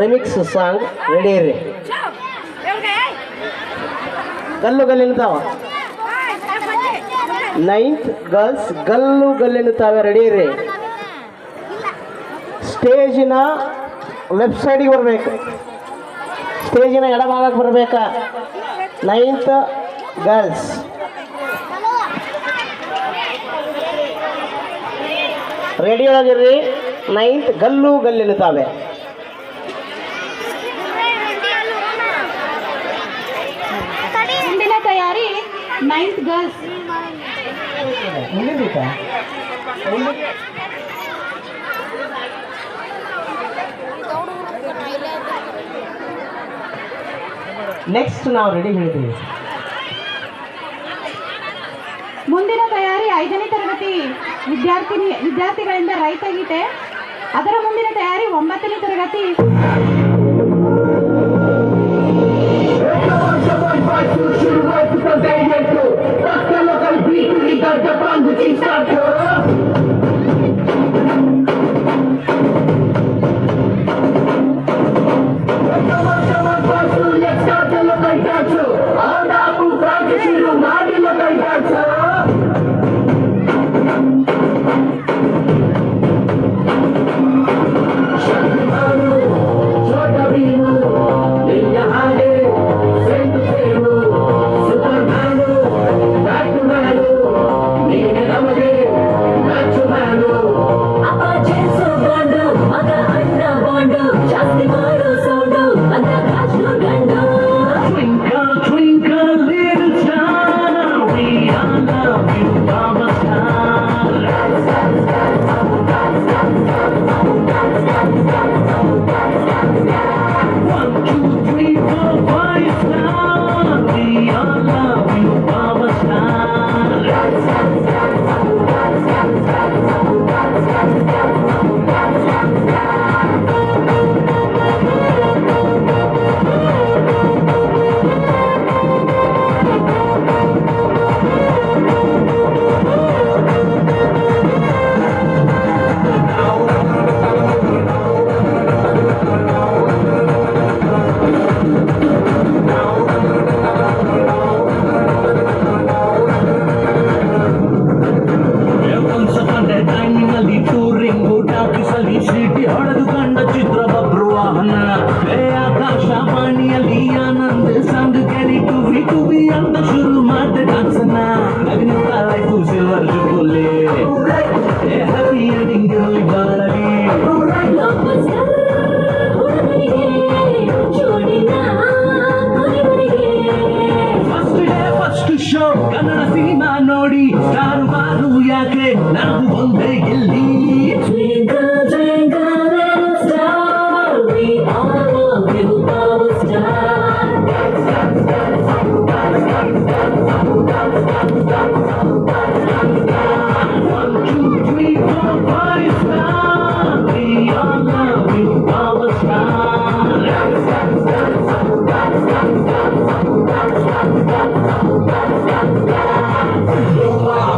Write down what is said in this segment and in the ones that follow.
Remix song ready ಇರ್ರಿ. ಗಲ್ಲು ಗಲ್ಲೆನ್ನುತ್ತಾವ ninth girls ಗಲ್ಲು ಗಲ್ಲೆನ್ನುತ್ತಾವೆ ರೆಡಿ ಇರ್ರಿ. ಸ್ಟೇಜಿನ ಲೆಫ್ಟ್ ಸೈಡಿಗೆ ಬರಬೇಕು, ಸ್ಟೇಜಿನ ಎಡಭಾಗಕ್ಕೆ ಬರಬೇಕ. ನೈನ್ತ್ ಗರ್ಲ್ಸ್ ರೆಡಿ ಒಳಗಿರ್ರಿ. ನೈನ್ತ್ ಗಲ್ಲು ಗಲ್ಲೆನ್ನುತ್ತಾವೆ. ಮುಂದಿನ ತಯಾರಿ ನೈನ್ತ್ ಗರ್ಲ್ಸ್. ನೆಕ್ಸ್ಟ್ ನಾವು ರೆಡಿ ಹೇಳಿದ್ದೀವಿ. ಮುಂದಿನ ತಯಾರಿ 5ನೇ ತರಗತಿ ವಿದ್ಯಾರ್ಥಿಗಳಿಂದ ರೈತ ಗೀತೆ. ಅದರ ಮುಂದಿನ ತಯಾರಿ 9ನೇ ತರಗತಿ. ಆಕಾಶವಾಣಿಯಲ್ಲಿ ಆನಂದ ಸಂಘ ಕೇಳಿ ಟುವಿ ಟುವಿ ಅಂತ ಶುರು ಮಾಡಿದೆ ಡಾನ್ಸನ್ನ. ನಗ್ನಗ್ತಾ ಲೈಫು ಸಿಲ್ವರ್ ಜುಗುಲಿ, ಹ್ಯಾಪಿ ಎಂಡಿಂಗ್ ಇರಲಿ ಬಾಳಲಿ. First day first show Kannada cinema ನೋಡಿ ಸ್ಟಾರ್ ಬಾರು ಯಾಕೆ ನಾವು ಒಂದೇ ಇಲ್ಲಿ.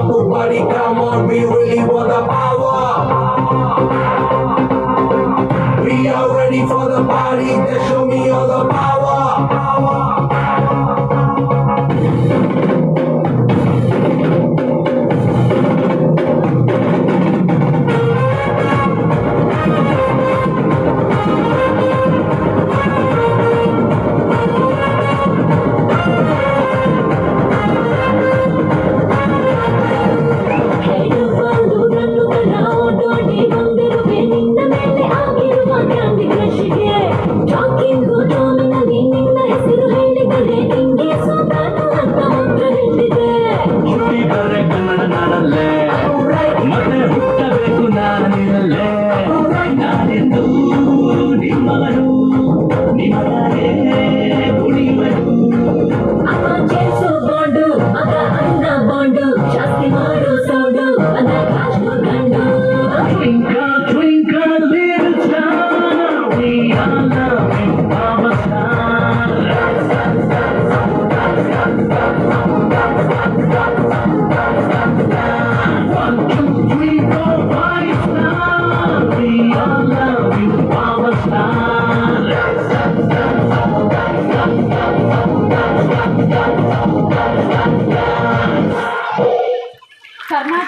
Everybody come on, we really want the power. We are ready for the party, then show me all the power. ಹುಟ್ಟಿದರೆ ಕನ್ನಡ ನಾಡಲ್ಲೇ, ಮತ್ತೆ ಹುಟ್ಟಬೇಕು ನಾನಿರಲ್ಲೇ. ನಾನೆಂದು ನಿಮ್ಮವನು, ನಿಮ್ಮವರೇ ಕುಣಿಯುವನು. Twinkle, twinkle, little star, we all love you, our star. 1, 2, 3, 4, 5 star, we all love you. Karnataka